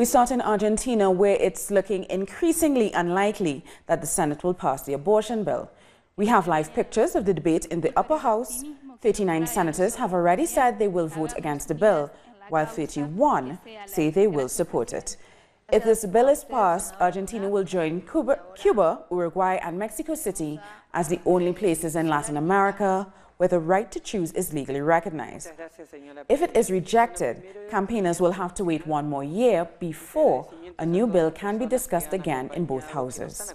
We start in Argentina, where it's looking increasingly unlikely that the Senate will pass the abortion bill. We have live pictures of the debate in the upper house. 39 senators have already said they will vote against the bill, while 31 say they will support it. If this bill is passed, Argentina will join Cuba, Uruguay and Mexico City as the only places in Latin America where the right to choose is legally recognized. If it is rejected, campaigners will have to wait one more year before a new bill can be discussed again in both houses.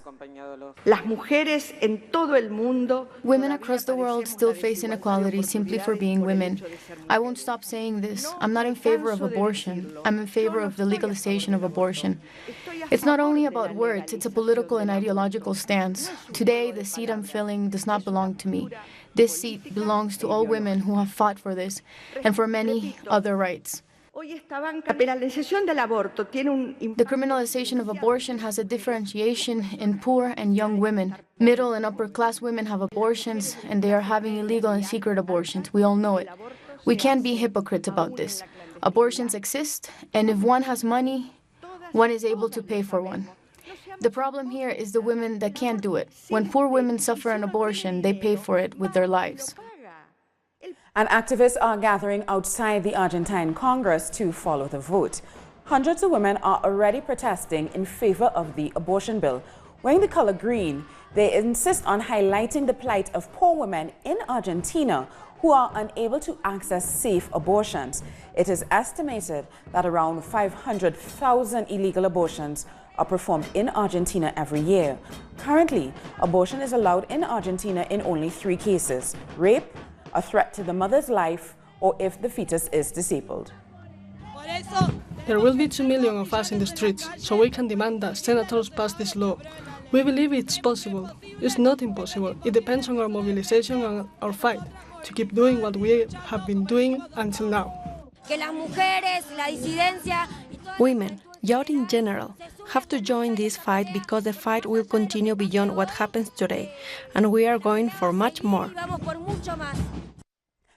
Women across the world still face inequality simply for being women. I won't stop saying this. I'm not in favor of abortion. I'm in favor of the legalization of abortion. It's not only about words, it's a political and ideological stance. Today, the seat I'm filling does not belong to me. This seat belongs to all women who have fought for this and for many other rights. The criminalization of abortion has a differentiation in poor and young women. Middle and upper class women have abortions and they are having illegal and secret abortions. We all know it. We can't be hypocrites about this. Abortions exist, and if one has money, one is able to pay for one. The problem here is the women that can't do it. When poor women suffer an abortion, they pay for it with their lives. And activists are gathering outside the Argentine Congress to follow the vote. Hundreds of women are already protesting in favor of the abortion bill. Wearing the color green, they insist on highlighting the plight of poor women in Argentina who are unable to access safe abortions. It is estimated that around 500,000 illegal abortions are performed in Argentina every year. Currently, abortion is allowed in Argentina in only 3 cases: rape, a threat to the mother's life, or if the fetus is disabled. There will be 2 million of us in the streets, so we can demand that senators pass this law. We believe it's possible. It's not impossible. It depends on our mobilization and our fight to keep doing what we have been doing until now. Women, youth in general, have to join this fight because the fight will continue beyond what happens today, and we are going for much more.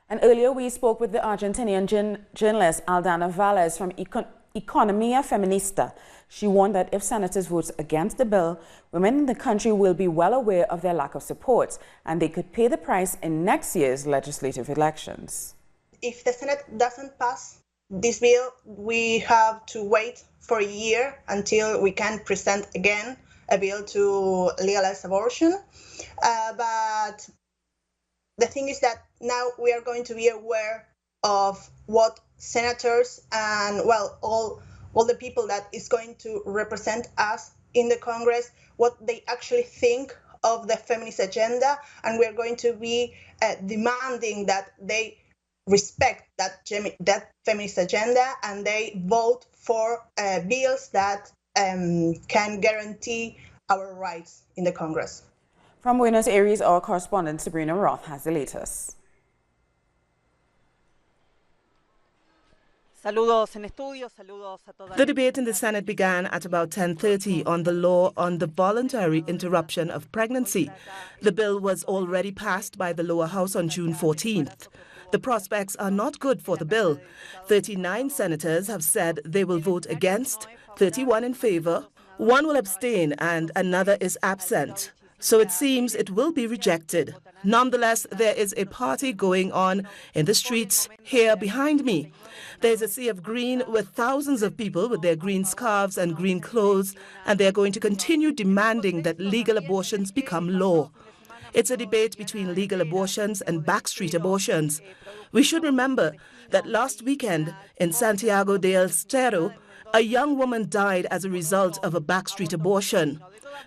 And earlier we spoke with the Argentinian journalist Aldana Valles from Economía Feminista. She warned that if senators vote against the bill, women in the country will be well aware of their lack of support, and they could pay the price in next year's legislative elections. If the Senate doesn't pass this bill, we have to wait for a year until we can present again a bill to legalize abortion. But the thing is that now we are going to be aware of what senators and, well, all the people that is going to represent us in the Congress, what they actually think of the feminist agenda, and we're going to be demanding that they respect that feminist agenda and they vote for bills that can guarantee our rights in the Congress. From Buenos Aires, our correspondent Sabrina Roth has the latest. The debate in the Senate began at about 10:30 on the law on the voluntary interruption of pregnancy. The bill was already passed by the lower house on June 14th. The prospects are not good for the bill. 39 senators have said they will vote against, 31 in favor, 1 will abstain, and another is absent. So it seems it will be rejected. Nonetheless, there is a party going on in the streets here behind me. There's a sea of green with thousands of people with their green scarves and green clothes, and they're going to continue demanding that legal abortions become law. It's a debate between legal abortions and backstreet abortions. We should remember that last weekend in Santiago del Estero, a young woman died as a result of a backstreet abortion.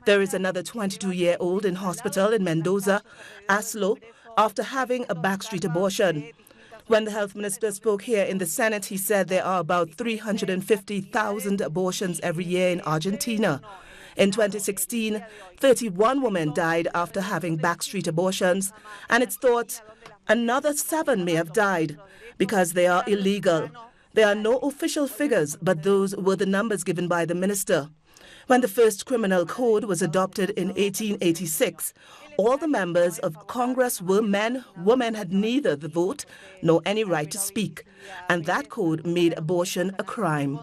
There is another 22-year-old in hospital in Mendoza, Aslo, after having a backstreet abortion. When the health minister spoke here in the Senate, he said there are about 350,000 abortions every year in Argentina. In 2016, 31 women died after having backstreet abortions, and it's thought another 7 may have died because they are illegal. There are no official figures, but those were the numbers given by the minister. When the first criminal code was adopted in 1886, All the members of Congress were men. Women had neither the vote nor any right to speak, and that code made abortion a crime.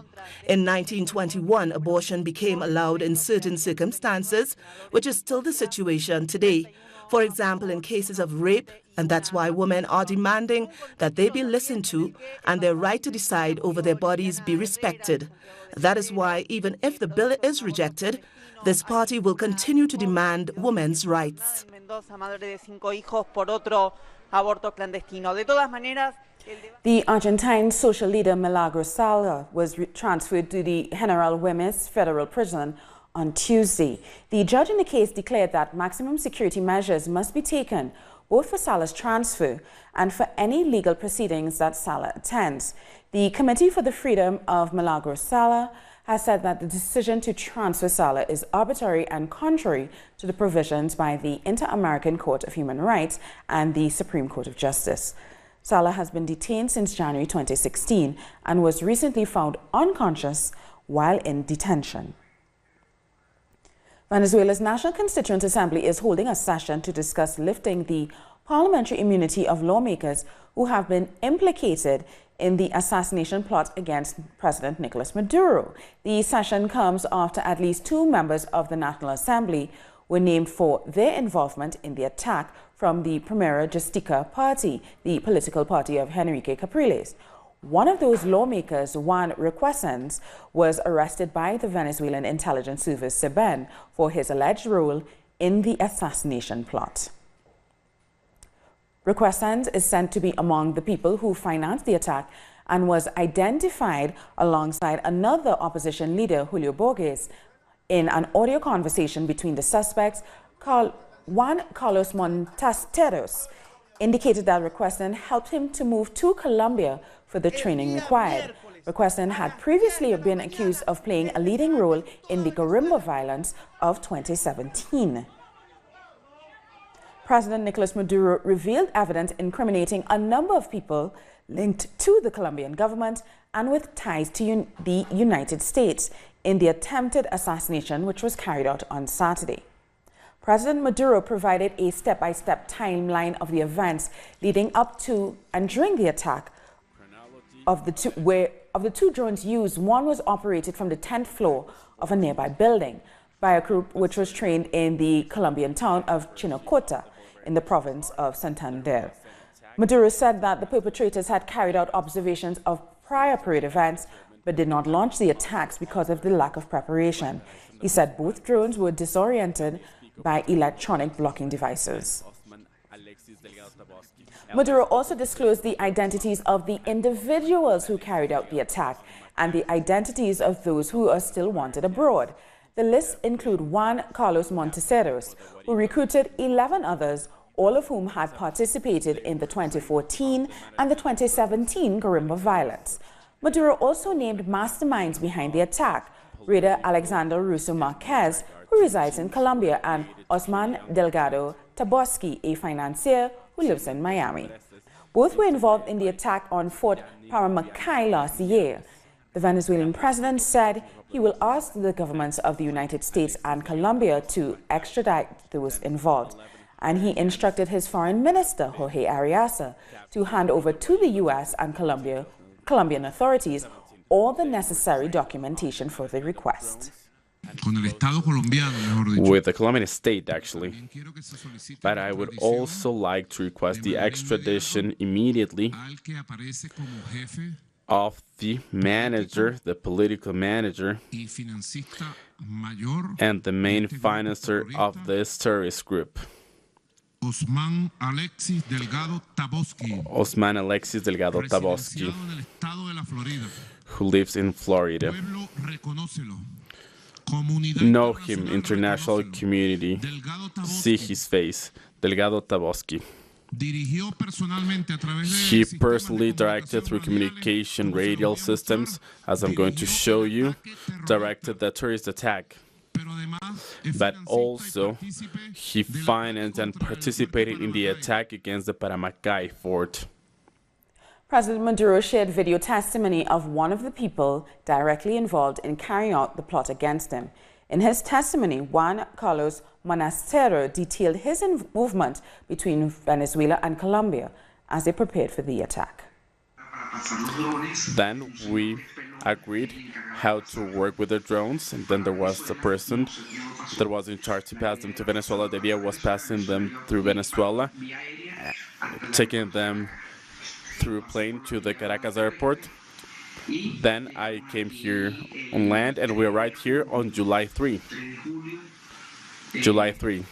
In 1921, abortion became allowed in certain circumstances, which is still the situation today. For example, in cases of rape, and that's why women are demanding that they be listened to and their right to decide over their bodies be respected. That is why, even if the bill is rejected, this party will continue to demand women's rights. The Argentine social leader Milagros Sala was transferred to the General Güemes federal prison on Tuesday. The judge in the case declared that maximum security measures must be taken both for Sala's transfer and for any legal proceedings that Sala attends. The Committee for the Freedom of Milagros Sala has said that the decision to transfer Sala is arbitrary and contrary to the provisions by the Inter-American Court of Human Rights and the Supreme Court of Justice. Sala has been detained since January 2016 and was recently found unconscious while in detention. Venezuela's National Constituent Assembly is holding a session to discuss lifting the parliamentary immunity of lawmakers who have been implicated in the assassination plot against President Nicolas Maduro. The session comes after at least 2 members of the National Assembly were named for their involvement in the attack from the Primera Justica party, the political party of Henrique Capriles. One of those lawmakers, Juan Requesens, was arrested by the Venezuelan intelligence service SEBEN for his alleged role in the assassination plot. Requesens is said to be among the people who financed the attack and was identified alongside another opposition leader, Julio Borges, in an audio conversation between the suspects. Juan Carlos Montasteros indicated that Requesens helped him to move to Colombia for the training required. Requesens had previously been accused of playing a leading role in the guerrilla violence of 2017. President Nicolas Maduro revealed evidence incriminating a number of people linked to the Colombian government and with ties to the United States in the attempted assassination which was carried out on Saturday. President Maduro provided a step-by-step timeline of the events leading up to and during the attack. Of the two drones used, one was operated from the 10th floor of a nearby building by a group which was trained in the Colombian town of Chinocota in the province of Santander. Maduro said that the perpetrators had carried out observations of prior parade events but did not launch the attacks because of the lack of preparation. He said both drones were disoriented by electronic blocking devices. Maduro also disclosed the identities of the individuals who carried out the attack and the identities of those who are still wanted abroad. The list include Juan Carlos Montasteros, who recruited 11 others, all of whom had participated in the 2014 and the 2017 guerrilla violence. Maduro also named masterminds behind the attack, Raider Alexander Russo Marquez, who resides in Colombia, and Osman Delgado Taboski, a financier who lives in Miami. Both were involved in the attack on Fort Paramacay last year. The Venezuelan president said he will ask the governments of the United States and Colombia to extradite those involved, and he instructed his foreign minister, Jorge Arias, to hand over to the U.S. and Colombian authorities all the necessary documentation for the request. With the Colombian state, actually. But I would also like to request the extradition immediately of the manager, the political manager, and the main financer of this terrorist group, Osman Alexis Delgado Taboski, who lives in Florida. Know him, international community, see his face, Delgado Taboski. He personally directed through communication radial systems, as I'm going to show you, directed the terrorist attack. But also, he financed and participated in the attack against the Paramacay fort. President Maduro shared video testimony of one of the people directly involved in carrying out the plot against him. In his testimony, Juan Carlos Monastero detailed his movement between Venezuela and Colombia as they prepared for the attack. Then we agreed how to work with the drones, and then there was the person that was in charge to pass them to Venezuela. The idea was passing them through Venezuela, taking them through plane to the Caracas airport. Then I came here on land, and we arrived here on July 3. July 3.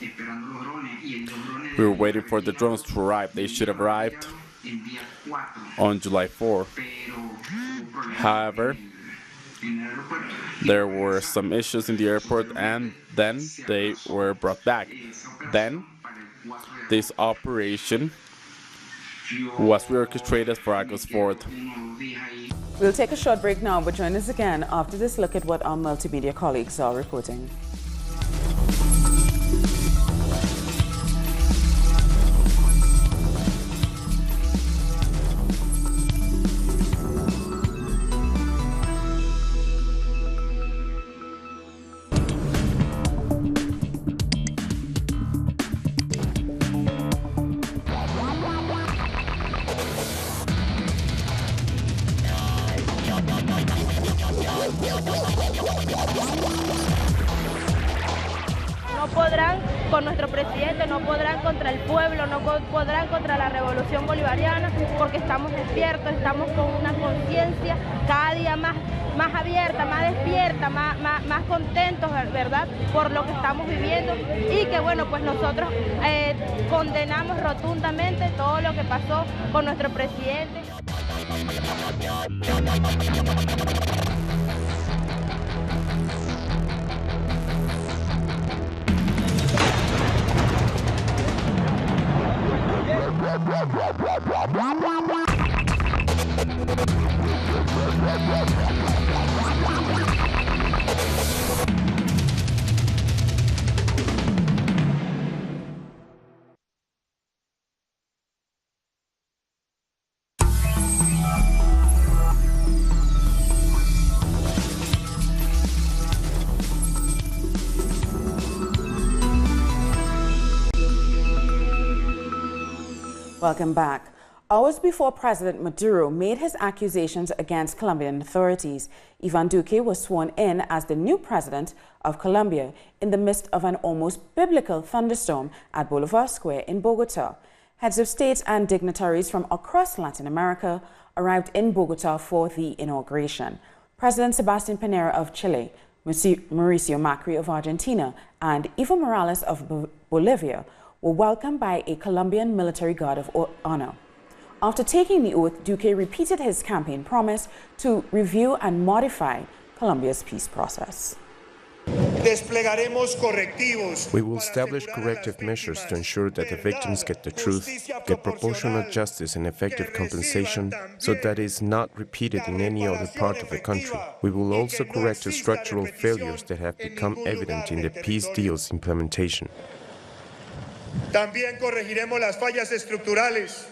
We were waiting for the drones to arrive. They should have arrived on July 4. However, there were some issues in the airport, and then they were brought back. Then this operation was reorchestrated for August 4th. We'll take a short break now, but join us again after this look at what our multimedia colleagues are reporting. No podrán con nuestro presidente, no podrán contra el pueblo, no podrán contra la revolución bolivariana, porque estamos despiertos, estamos con una conciencia cada día más abierta, más despierta, más contentos, ¿verdad?, por lo que estamos viviendo, y que bueno, pues nosotros condenamos rotundamente todo lo que pasó con nuestro presidente. Welcome back. Hours before President Maduro made his accusations against Colombian authorities, Iván Duque was sworn in as the new president of Colombia in the midst of an almost biblical thunderstorm at Bolivar Square in Bogota. Heads of state and dignitaries from across Latin America arrived in Bogota for the inauguration. President Sebastián Piñera of Chile, Mauricio Macri of Argentina, and Evo Morales of Bolivia were welcomed by a Colombian military guard of honor. After taking the oath, Duque repeated his campaign promise to review and modify Colombia's peace process. We will establish corrective measures to ensure that the victims get the truth, get proportionate justice and effective compensation, so that it is not repeated in any other part of the country. We will also correct the structural failures that have become evident in the peace deal's implementation. También corregiremos las fallas estructurales.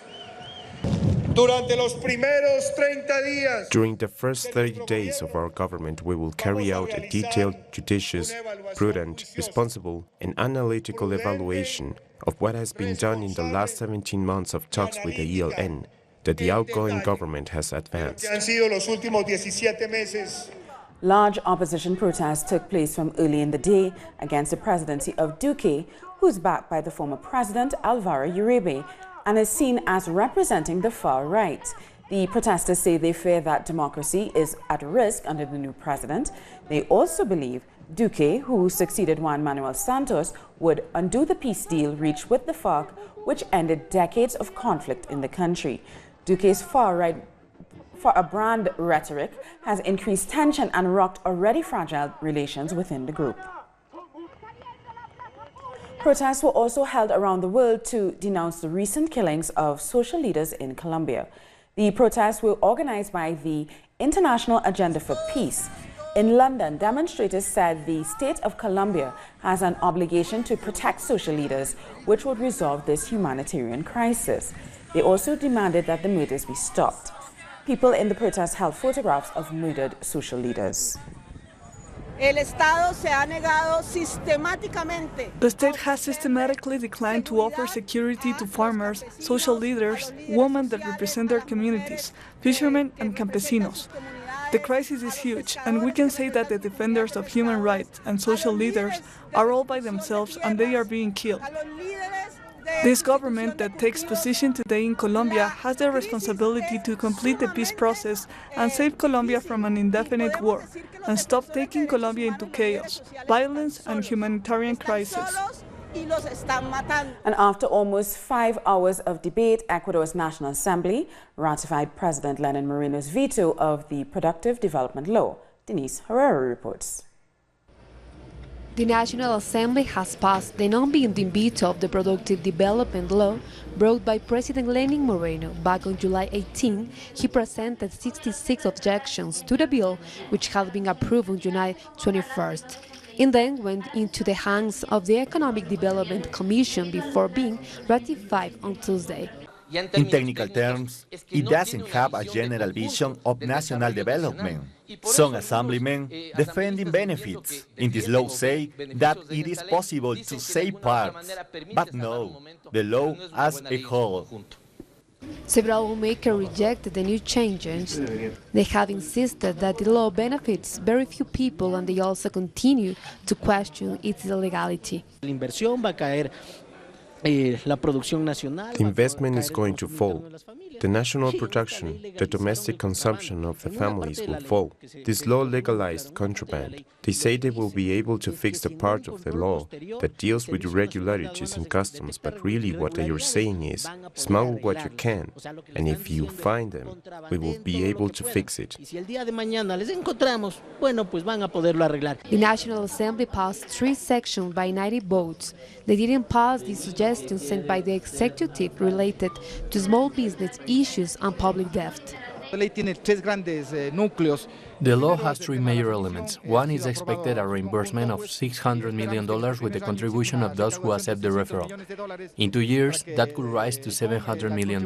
Durante los primeros 30 días. During the first 30 days of our government, we will carry out a detailed, judicious, prudent, responsible, and analytical evaluation of what has been done in the last 17 months of talks with the ELN that the outgoing government has advanced. Large opposition protests took place from early in the day against the presidency of Duque, who's backed by the former president Álvaro Uribe and is seen as representing the far right. The protesters say they fear that democracy is at risk under the new president. They also believe Duque, who succeeded Juan Manuel Santos, would undo the peace deal reached with the FARC, which ended decades of conflict in the country. Duque's far-right brand rhetoric has increased tension and rocked already fragile relations within the group. Protests were also held around the world to denounce the recent killings of social leaders in Colombia. The protests were organized by the International Agenda for Peace. In London, demonstrators said the state of Colombia has an obligation to protect social leaders, which would resolve this humanitarian crisis. They also demanded that the murders be stopped. People in the protests held photographs of murdered social leaders. El Estado se ha negado sistemáticamente. The state has systematically declined to offer security to farmers, social leaders, women that represent their communities, fishermen and campesinos. The crisis is huge, and we can say that the defenders of human rights and social leaders are all by themselves and they are being killed. This government that takes position today in Colombia has the responsibility to complete the peace process and save Colombia from an indefinite war, and stop taking Colombia into chaos, violence, and humanitarian crisis. And after almost 5 hours of debate, Ecuador's National Assembly ratified President Lenin Moreno's veto of the Productive Development Law. Denise Herrera reports. The National Assembly has passed the non-binding veto of the Productive Development Law brought by President Lenin Moreno. Back on July 18, he presented 66 objections to the bill, which had been approved on July 21st. It then went into the hands of the Economic Development Commission before being ratified on Tuesday. In technical terms, it doesn't have a general vision of national development. Some assemblymen defending benefits in this law say that it is possible to save parts, but no, the law as a whole. Several lawmakers rejected the new changes. They have insisted that the law benefits very few people, and they also continue to question its illegality. The investment is going to fall. The national production, the domestic consumption of the families will fall. This law legalized contraband. They say they will be able to fix the part of the law that deals with irregularities in customs, but really what they are saying is, smuggle what you can, and if you find them, we will be able to fix it. The National Assembly passed 3 sections by 90 votes. They didn't pass the suggestions sent by the executive related to small business issues and public debt. The law has 3 major elements. One is expected a reimbursement of $600 million with the contribution of those who accept the referral. In 2 years, that could rise to $700 million.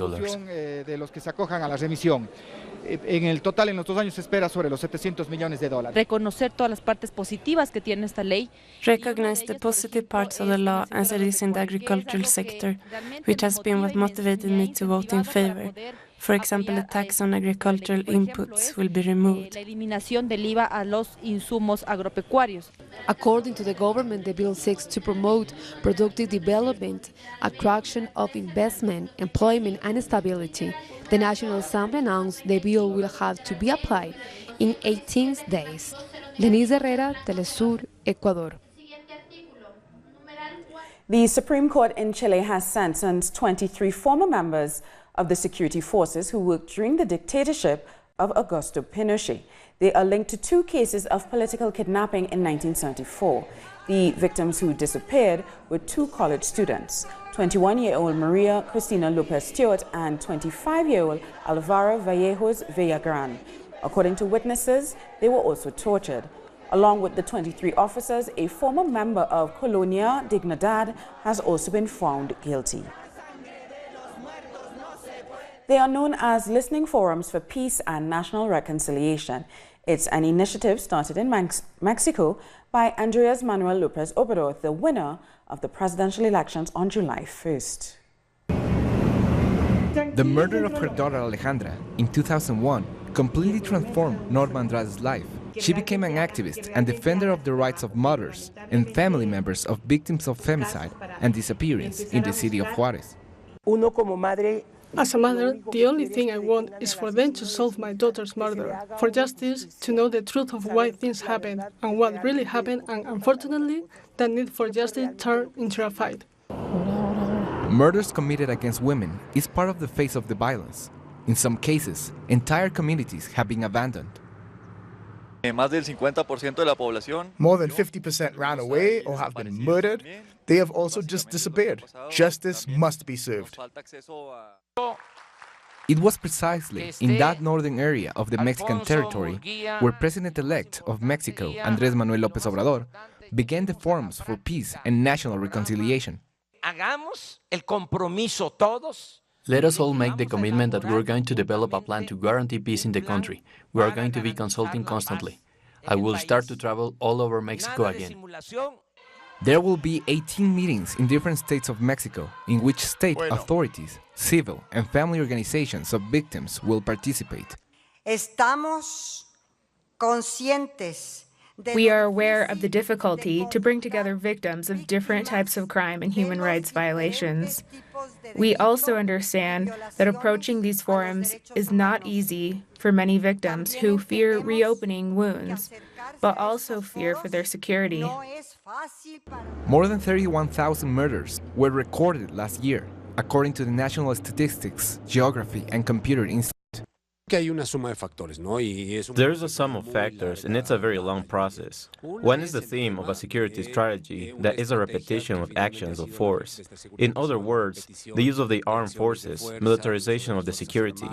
En el total, en los 2 años se espera sobre los $700 millones. Reconocer todas las partes positivas que tiene esta ley. Recognize the positive parts of the law as it is in the agricultural sector, which has been what motivated me to vote in favor. For example, the tax on agricultural inputs will be removed. La eliminación del IVA a los insumos agropecuarios. According to the government, the bill seeks to promote productive development, attraction of investment, employment, and stability. The National Assembly announced the bill will have to be applied in 18 days. Denise Herrera, Telesur, Ecuador. The Supreme Court in Chile has sentenced 23 former members of the security forces who worked during the dictatorship of Augusto Pinochet. They are linked to 2 cases of political kidnapping in 1974. The victims who disappeared were 2 college students, 21-year-old Maria Cristina Lopez Stewart and 25-year-old Alvaro Vallejos Villagran. According to witnesses, they were also tortured. Along with the 23 officers, a former member of Colonia Dignidad has also been found guilty. They are known as Listening Forums for Peace and National Reconciliation. It's an initiative started in Mexico by Andrés Manuel López Obrador, the winner of the presidential elections on July 1st. The murder of her daughter Alejandra in 2001 completely transformed Norma Andrade's life. She became an activist and defender of the rights of mothers and family members of victims of femicide and disappearance in the city of Juárez. As a mother, the only thing I want is for them to solve my daughter's murder, for justice, to know the truth of why things happened and what really happened, and unfortunately, that need for justice turned into a fight. Murders committed against women is part of the face of the violence. In some cases, entire communities have been abandoned. More than 50% ran away or have been murdered. They have also just disappeared. Justice must be served. It was precisely in that northern area of the Mexican territory where President-elect of Mexico, Andrés Manuel López Obrador, began the forums for peace and national reconciliation. Let us all make the commitment that we're going to develop a plan to guarantee peace in the country. We are going to be consulting constantly. I will start to travel all over Mexico again. There will be 18 meetings in different states of Mexico, in which state authorities, civil and family organizations of victims will participate. We are aware of the difficulty to bring together victims of different types of crime and human rights violations. We also understand that approaching these forums is not easy for many victims who fear reopening wounds, but also fear for their security. More than 31,000 murders were recorded last year, according to the National Statistics, Geography and Computer Institute. There is a sum of factors, and it's a very long process. One is the theme of a security strategy that is a repetition of actions of force. In other words, the use of the armed forces, militarization of the security.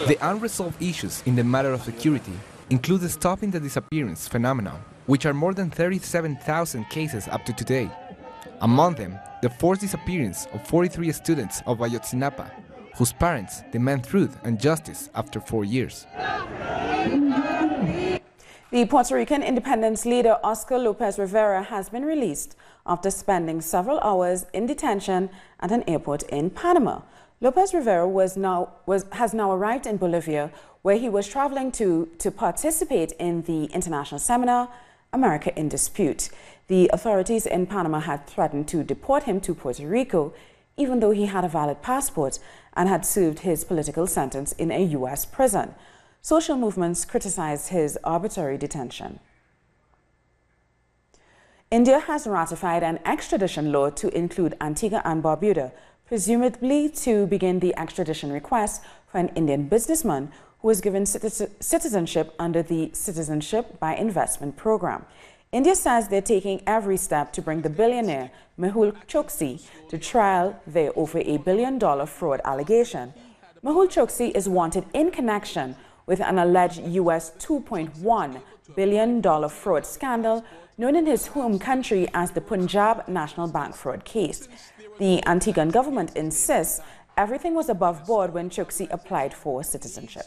The unresolved issues in the matter of security include the stopping the disappearance phenomenon, which are more than 37,000 cases up to today. Among them, the forced disappearance of 43 students of Ayotzinapa, whose parents demand truth and justice after 4 years. The Puerto Rican independence leader Oscar Lopez Rivera has been released after spending several hours in detention at an airport in Panama. Lopez Rivera has now arrived in Bolivia, where he was traveling to participate in the international seminar, America in Dispute. The authorities in Panama had threatened to deport him to Puerto Rico, even though he had a valid passport and had served his political sentence in a U.S. prison. Social movements criticized his arbitrary detention. India has ratified an extradition law to include Antigua and Barbuda, presumably to begin the extradition request for an Indian businessman who was given citizenship under the Citizenship by Investment program. India says they're taking every step to bring the billionaire Mehul Choksi to trial there over $1 billion fraud allegation. Mehul Choksi is wanted in connection with an alleged US $2.1 billion fraud scandal known in his home country as the Punjab National Bank fraud case. The Antiguan government insists everything was above board when Choksi applied for citizenship.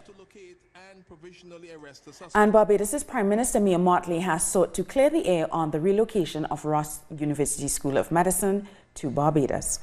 And Barbados' Prime Minister Mia Mottley has sought to clear the air on the relocation of Ross University School of Medicine to Barbados.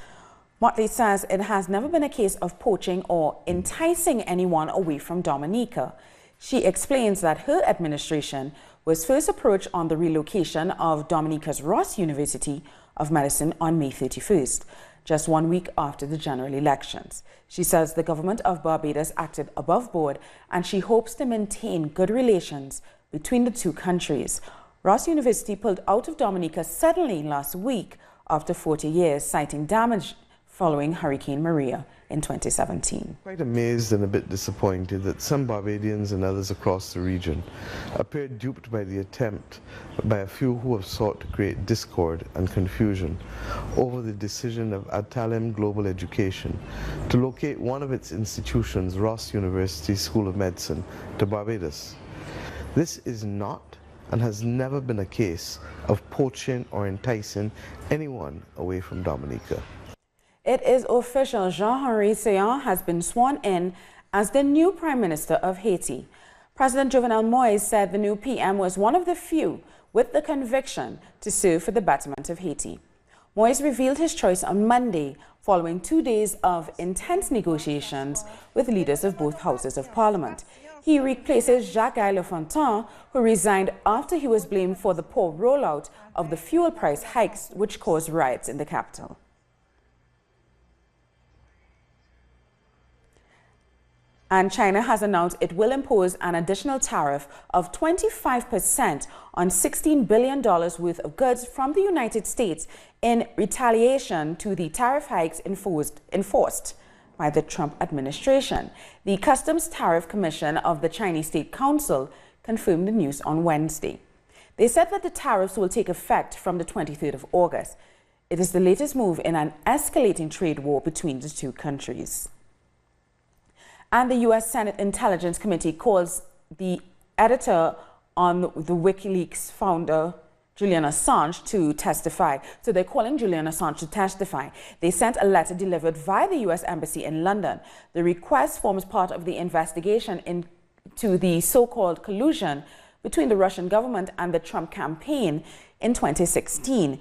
Mottley says it has never been a case of poaching or enticing anyone away from Dominica. She explains that her administration was first approached on the relocation of Dominica's Ross University of Medicine on May 31st. Just 1 week after the general elections. She says the government of Barbados acted above board and she hopes to maintain good relations between the two countries. Ross University pulled out of Dominica suddenly last week after 40 years, citing damage following Hurricane Maria in 2017. Quite amazed and a bit disappointed that some Barbadians and others across the region appear duped by the attempt by a few who have sought to create discord and confusion over the decision of Adtalem Global Education to locate one of its institutions, Ross University School of Medicine, to Barbados. This is not and has never been a case of poaching or enticing anyone away from Dominica. It is official. Jean-Henri Seyon has been sworn in as the new Prime Minister of Haiti. President Jovenel Moïse said the new PM was one of the few with the conviction to serve for the betterment of Haiti. Moïse revealed his choice on Monday following 2 days of intense negotiations with leaders of both houses of parliament. He replaces Jacques-Guy Lefontaine, who resigned after he was blamed for the poor rollout of the fuel price hikes which caused riots in the capital. And China has announced it will impose an additional tariff of 25% on $16 billion worth of goods from the United States in retaliation to the tariff hikes enforced by the Trump administration. The Customs Tariff Commission of the Chinese State Council confirmed the news on Wednesday. They said that the tariffs will take effect from the 23rd of August. It is the latest move in an escalating trade war between the two countries. And the U.S. Senate Intelligence Committee calls the editor on the WikiLeaks founder, Julian Assange, to testify. So they're calling Julian Assange to testify. They sent a letter delivered via the U.S. Embassy in London. The request forms part of the investigation into the so-called collusion between the Russian government and the Trump campaign in 2016.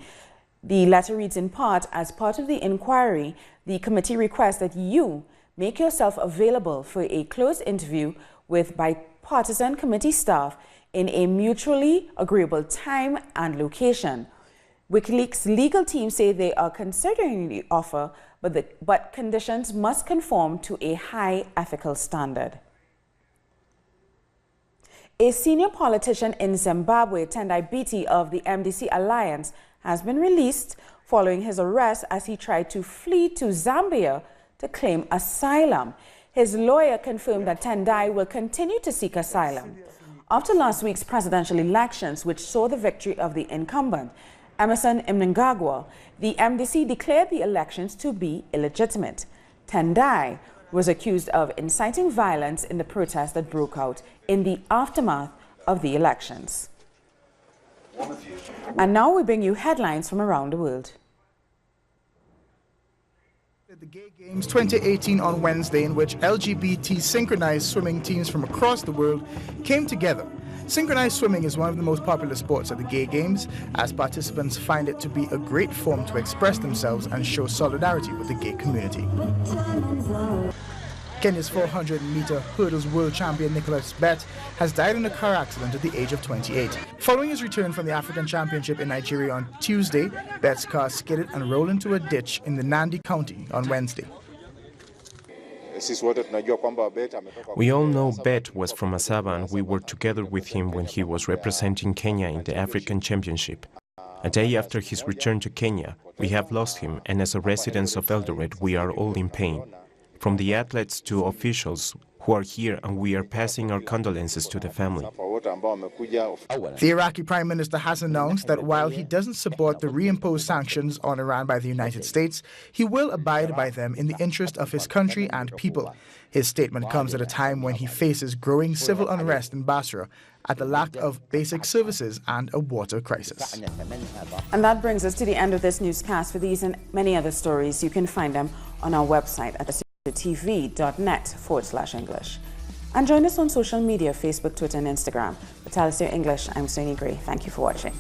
The letter reads in part, as part of the inquiry, the committee requests that you make yourself available for a close interview with bipartisan committee staff in a mutually agreeable time and location. WikiLeaks' legal team say they are considering the offer, but conditions must conform to a high ethical standard. A senior politician in Zimbabwe, Tendai Biti of the MDC Alliance, has been released following his arrest as he tried to flee to Zambia to claim asylum. His lawyer confirmed that Tendai will continue to seek asylum. After last week's presidential elections, which saw the victory of the incumbent, Emmerson Mnangagwa, the MDC declared the elections to be illegitimate. Tendai was accused of inciting violence in the protests that broke out in the aftermath of the elections. And now we bring you headlines from around the world. The Gay Games 2018 on Wednesday, in which LGBT synchronized swimming teams from across the world came together. Synchronized swimming is one of the most popular sports at the Gay Games, as participants find it to be a great form to express themselves and show solidarity with the gay community. Kenya's 400-meter hurdles world champion Nicholas Bett has died in a car accident at the age of 28. Following his return from the African Championship in Nigeria on Tuesday, Bett's car skidded and rolled into a ditch in the Nandi County on Wednesday. We all know Bett was from Asaba, and we were together with him when he was representing Kenya in the African Championship. A day after his return to Kenya, we have lost him, and as a residents of Eldoret, we are all in pain. From the athletes to officials who are here, and we are passing our condolences to the family. The Iraqi Prime Minister has announced that while he doesn't support the reimposed sanctions on Iran by the United States, he will abide by them in the interest of his country and people. His statement comes at a time when he faces growing civil unrest in Basra at the lack of basic services and a water crisis. And that brings us to the end of this newscast. For these and many other stories, you can find them on our website at tv.net/English. And join us on social media, Facebook, Twitter, and Instagram. For Talisio English, I'm Sonia Gray. Thank you for watching.